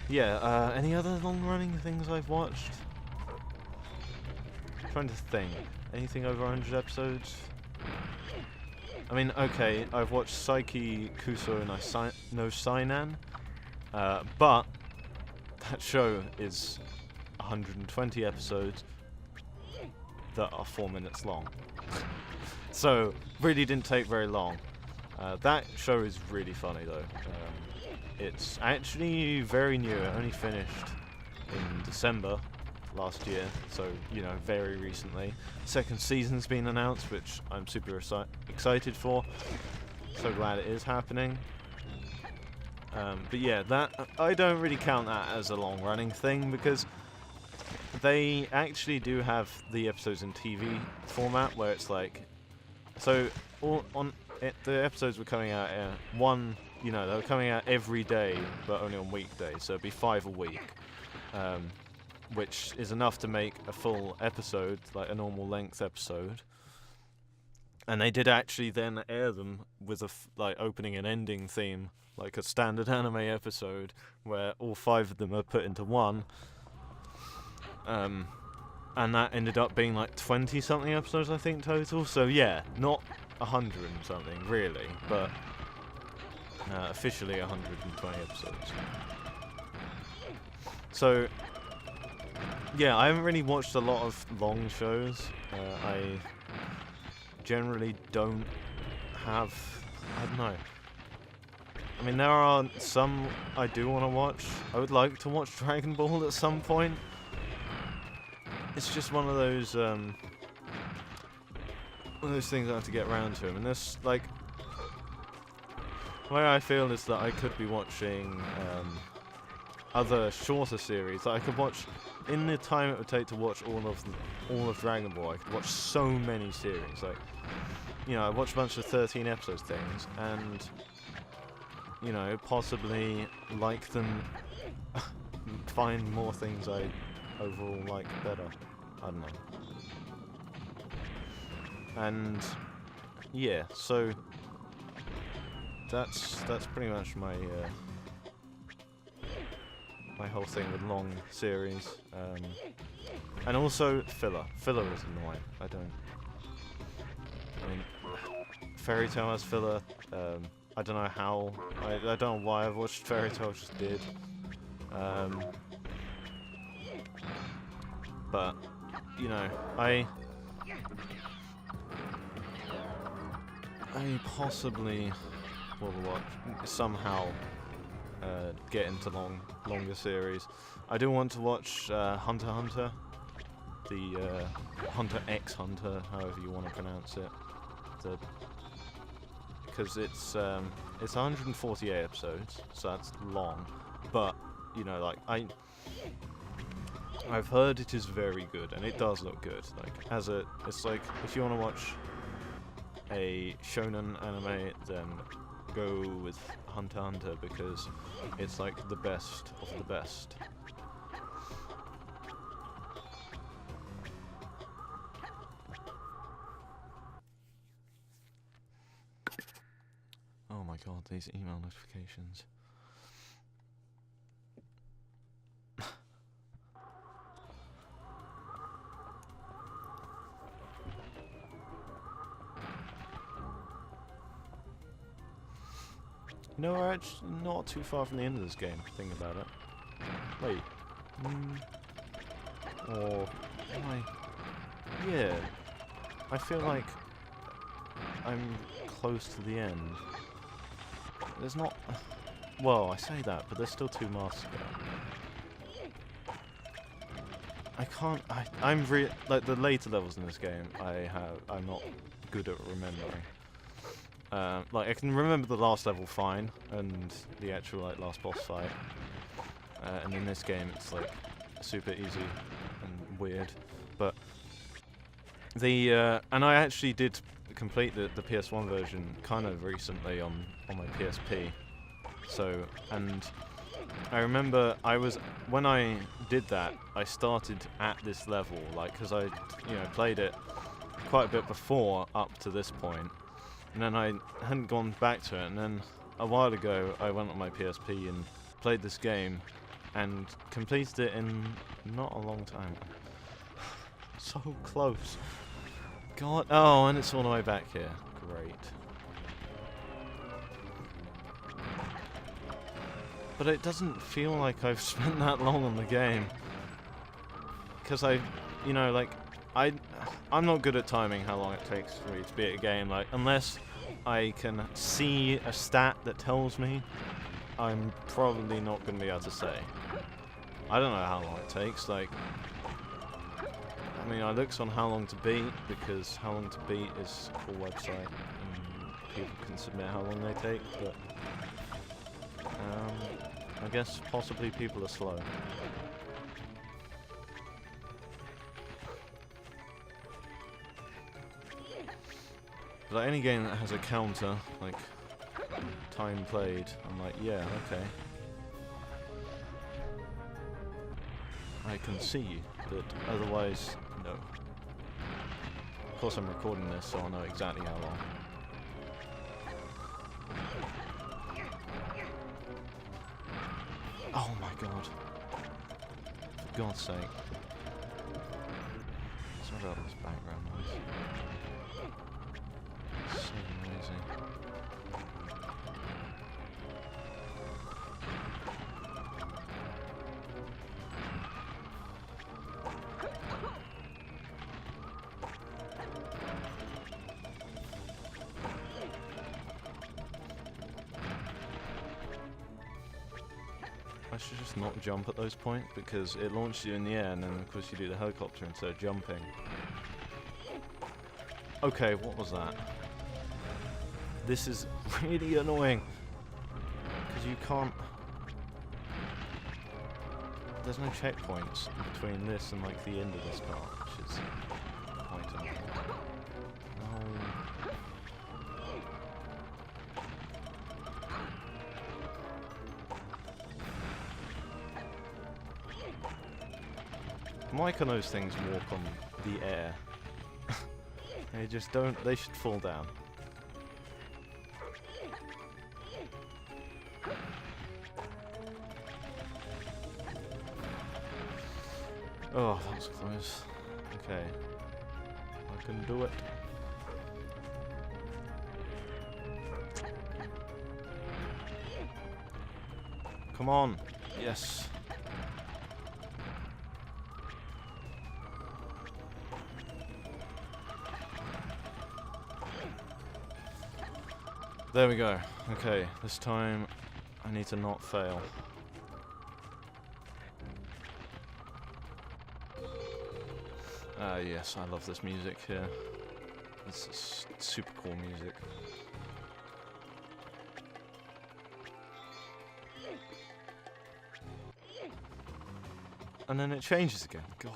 Yeah, any other long-running things I've watched? I'm trying to think. Anything over 100 episodes? I mean, okay, I've watched Saiki Kuso no Sainan, but that show is 120 episodes that are 4 minutes long. So, really didn't take very long. That show is really funny though. It's actually very new. It only finished in December last year, so, you know, very recently. Second season's been announced, which I'm super excited for. So glad it is happening. But yeah, that I don't really count that as a long-running thing, because they actually do have the episodes in TV format, where it's like, so the episodes were coming out they were coming out every day, but only on weekdays, so it'd be 5 a week, which is enough to make a full episode, like a normal length episode. And they did actually then air them with a like opening and ending theme, like a standard anime episode, where all 5 of them are put into one. And that ended up being like 20-something episodes, I think, total. So yeah, not 100 and something, really, but officially 120 episodes. So, yeah, I haven't really watched a lot of long shows. I generally don't have... I don't know. I mean, there are some I do want to watch. I would like to watch Dragon Ball at some point. It's just one of those things I have to get around to. And this, like, the way I feel is that I could be watching other shorter series that I could watch in the time it would take to watch all of Dragon Ball. I could watch so many series. Like, you know, I watch a bunch of 13 episodes things, and you know, possibly like them, find more things I overall like better. I don't know. And yeah, so that's pretty much my my whole thing with long series. And also filler. Filler is annoying. I mean, Fairy Tail has filler. I don't know how. I don't know why I've watched Fairy Tail. Just did. But you know, I possibly will watch somehow get into longer series. I do want to watch Hunter x Hunter, the Hunter x Hunter, however you want to pronounce it, because it's 148 episodes, so that's long. But you know, like I've heard it is very good, and it does look good. Like it's like if you want to watch a shonen anime, then go with Hunter x Hunter, because it's like the best of the best. Oh my god, these email notifications. No, we're actually not too far from the end of this game, think about it. Wait. Or am I? Yeah. I feel like I'm close to the end. There's not... Well, I say that, but there's still 2 masks to go. I can't... I'm like, the later levels in this game, I'm not good at remembering. Like, I can remember the last level fine, and the actual, like, last boss fight. And in this game, it's, like, super easy and weird. But and I actually did complete the PS1 version kind of recently on my PSP. So, and I remember when I did that, I started at this level, like, because I, played it quite a bit before up to this point. And then I hadn't gone back to it, and then a while ago I went on my PSP and played this game, and completed it in not a long time. So close. God. Oh, and it's all the way back here. Great. But it doesn't feel like I've spent that long on the game. Because you know, like, I'm not good at timing how long it takes for me to beat a game. Like, unless I can see a stat that tells me, I'm probably not going to be able to say. I don't know how long it takes. Like, I mean, I looked on how long to beat, because how long to beat is a cool website, and people can submit how long they take, but I guess possibly people are slow. But like, any game that has a counter, like time played, I'm like, yeah, okay. I can see, but otherwise, no. Of course I'm recording this, so I'll know exactly how long. Oh my god. For God's sake. Sorry about this background noise. It's so noisy. I should just not jump at those points, because it launches you in the air and then of course you do the helicopter instead of jumping. Okay, what was that? This is really annoying, because you can't... There's no checkpoints between this and like the end of this part, which is quite annoying. Why can those things walk on the air? They just don't, they should fall down. Oh, that was close. Okay. I can do it. Come on. Yes. There we go. Okay, this time I need to not fail. Yes, I love this music here. This is super cool music. And then it changes again. God.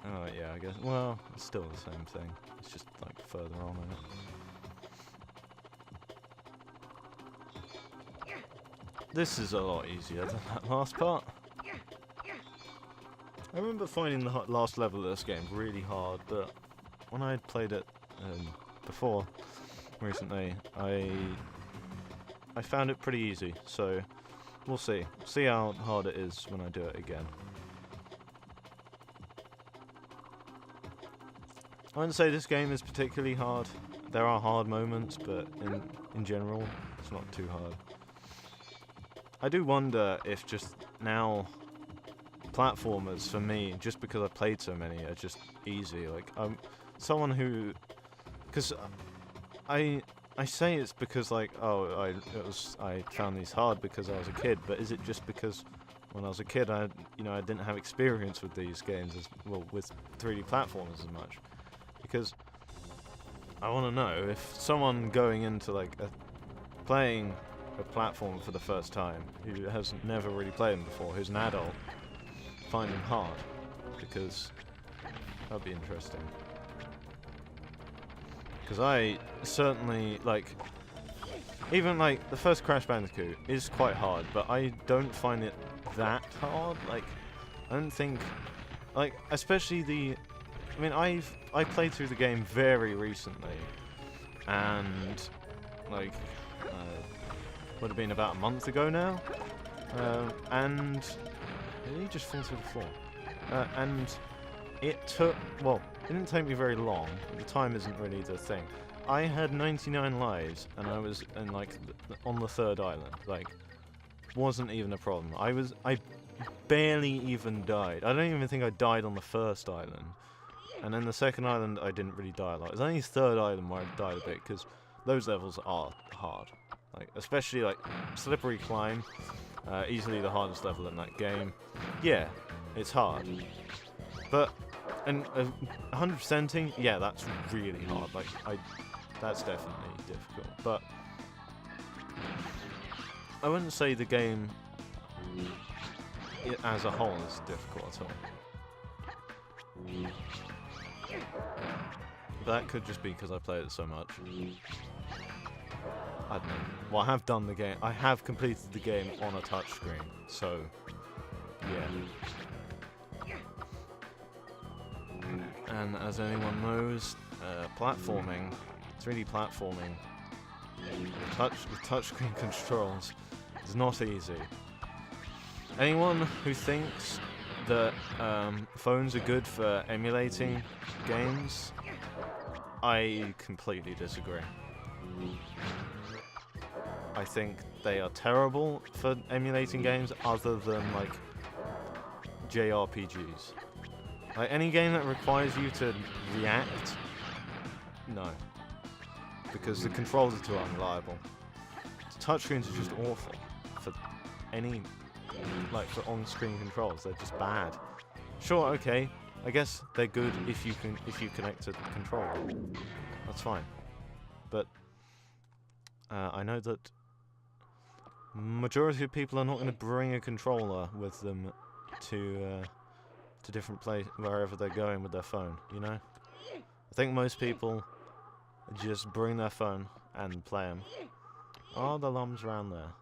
Oh yeah, I guess. Well, it's still the same thing. It's just like further on in it. This is a lot easier than that last part. I remember finding the last level of this game really hard, but when I had played it before, recently, I found it pretty easy. So we'll see. See how hard it is when I do it again. I wouldn't say this game is particularly hard. There are hard moments, but in general, it's not too hard. I do wonder if just now platformers for me, just because I've played so many, are just easy. Like I'm someone who, because I say it's because like I found these hard because I was a kid, but is it just because when I was a kid I didn't have experience with these games as well, with 3D platformers as much? Because I want to know if someone going into like playing a platform for the first time, who has never really played them before, who's an adult, find them hard, because that'd be interesting. Because I certainly, like, even like the first Crash Bandicoot is quite hard, but I don't find it that hard. Like, I don't think, like, especially I mean, I played through the game very recently, and like Would have been about a month ago now, and did he just fall through the floor? And it took, well, it didn't take me very long. The time isn't really the thing. I had 99 lives, and I was in like on the third island. Like, wasn't even a problem. I barely even died. I don't even think I died on the first island. And then the second island, I didn't really die a lot. It was only the third island where I died a bit, because those levels are hard. Like, especially like Slippery Climb, easily the hardest level in that game. Yeah, it's hard. But, and 100%ing, yeah, that's really hard. Like, that's definitely difficult. But I wouldn't say the game as a whole is difficult at all. That could just be because I played it so much. I don't know. Well, I have done the game. I have completed the game on a touchscreen, so yeah. And as anyone knows, platforming, 3D platforming, with touchscreen controls is not easy. Anyone who thinks that phones are good for emulating games, I completely disagree. I think they are terrible for emulating games other than like JRPGs. Like any game that requires you to react, no. Because the controls are too unreliable. The touchscreens are just awful for any, like for on-screen controls, they're just bad. Sure, okay, I guess they're good if you connect to the controller. That's fine. But I know that majority of people are not going to bring a controller with them to different places, wherever they're going with their phone, you know? I think most people just bring their phone and play them. Are the llums around there?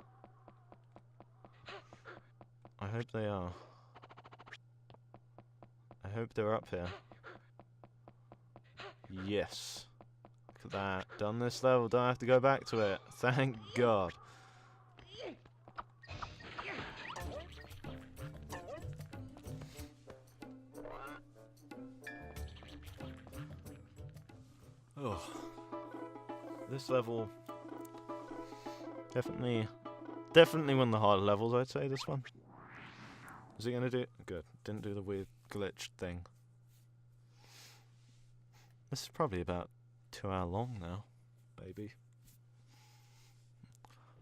I hope they are. I hope they're up here. Yes. Look at that. Done this level, don't have to go back to it. Thank God. Oh. This level definitely one of the harder levels, I'd say, this one. Is it gonna do it? Good. Didn't do the weird glitch thing. This is probably about 2 hours long now, baby.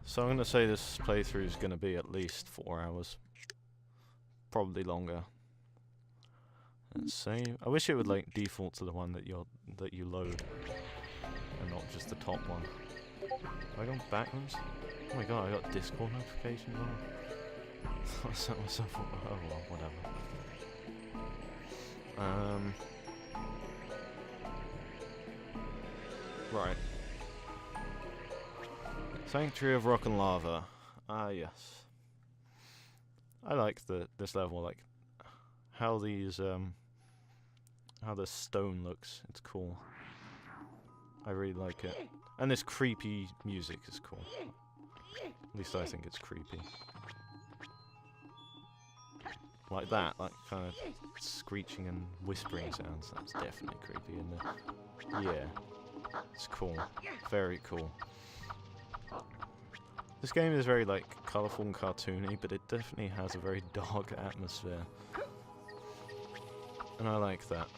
So I'm gonna say this playthrough is gonna be at least 4 hours. Probably longer. Let's see. I wish it would like default to the one that you load, and not just the top one. Have I gone backwards? Oh my god, I got Discord notifications on. I set myself up. Oh well, whatever. Right. Sanctuary of Rock and Lava. Ah, yes. I like this level, like how these how the stone looks. It's cool. I really like it. And this creepy music is cool. At least I think it's creepy. Like that, like kind of screeching and whispering sounds. That's definitely creepy, isn't it? Yeah. It's cool. Very cool. This game is very like colourful and cartoony, but it definitely has a very dark atmosphere. And I like that.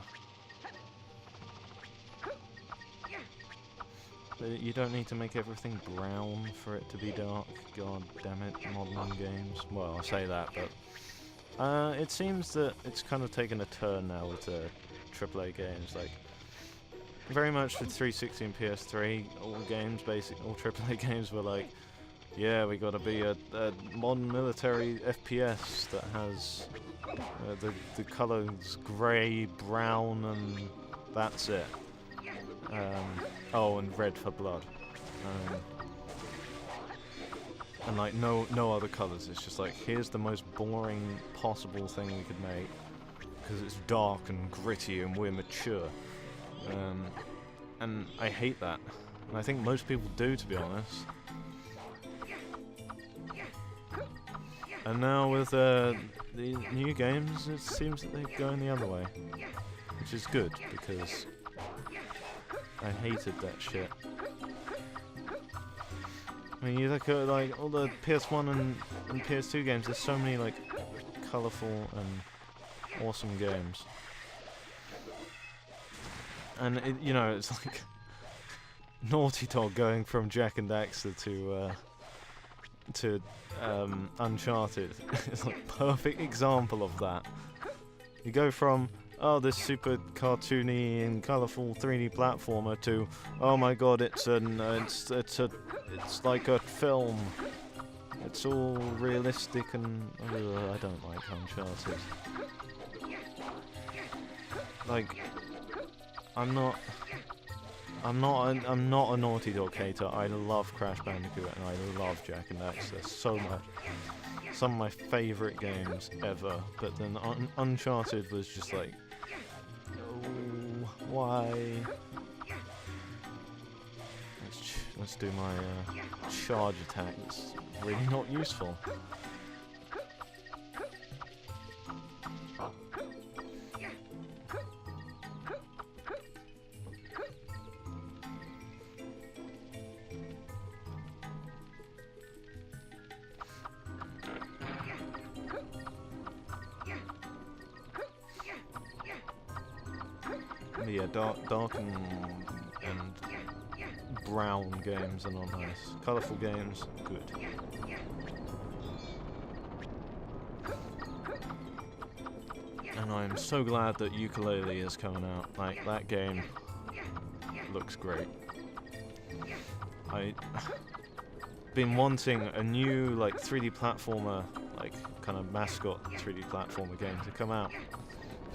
But you don't need to make everything brown for it to be dark. God damn it, modern games. Well, I say that, but it seems that it's kind of taken a turn now with AAA games. Like, very much with 360 and PS3, all AAA games were like, yeah, we gotta be a modern military FPS that has the colours grey, brown, and that's it. Oh, and red for blood. And like no other colours. It's just like, here's the most boring possible thing we could make because it's dark and gritty and we're mature. And I hate that. And I think most people do, to be honest. And now with the new games, it seems that they're going the other way, which is good because I hated that shit. I mean, you look at like all the PS1 and PS2 games. There's so many like colourful and awesome games, and you know, it's like Naughty Dog going from Jak and Daxter to Uncharted. It's like a perfect example of that. You go from, oh, this super cartoony and colourful 3D platformer to, oh my god, it's like a film. It's all realistic and I don't like Uncharted. Like, I'm not a Naughty Dog hater. I love Crash Bandicoot and I love Jak and Daxter so much. Some of my favourite games ever. But then Uncharted was just like, oh, why? Let's do my charge attack. It's really not useful. Yeah, dark and brown games are not nice. Colourful games, good. And I'm so glad that Ukulele is coming out. Like, that game looks great. I've been wanting a new, like, 3D platformer, like, kind of mascot 3D platformer game to come out.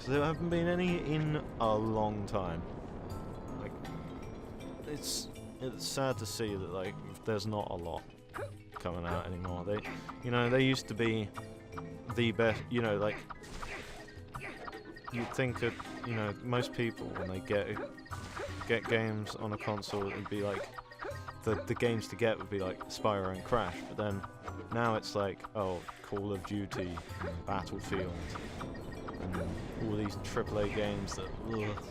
So there haven't been any in a long time. Like, it's sad to see that like there's not a lot coming out anymore. They used to be the best. You know, like you'd think that most people when they get games on a console, it'd be like the games to get would be like Spyro and Crash. But then now it's like, oh, Call of Duty, and Battlefield. And all these AAA games that, ugh,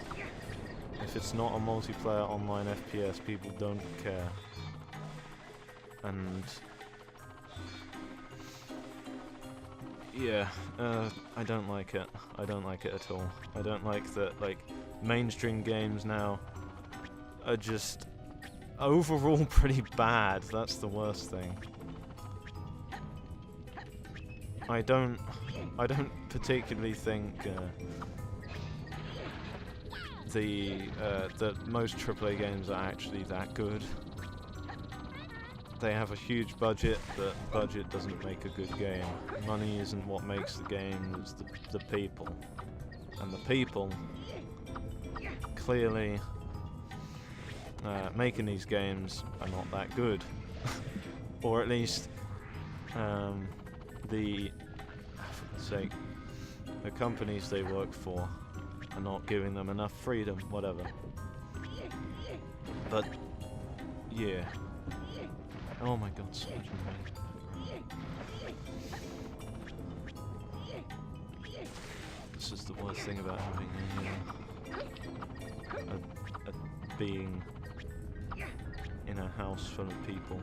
if it's not a multiplayer online FPS, people don't care. And yeah, I don't like it. I don't like it at all. I don't like that, like, mainstream games now are just overall pretty bad. That's the worst thing. I don't particularly think that most AAA games are actually that good. They have a huge budget, but budget doesn't make a good game. Money isn't what makes the game, it's the people. And the people clearly making these games are not that good. Or at least the companies they work for are not giving them enough freedom, whatever. But yeah. Oh my god, so much noise. This is the worst thing about having a being in a house full of people.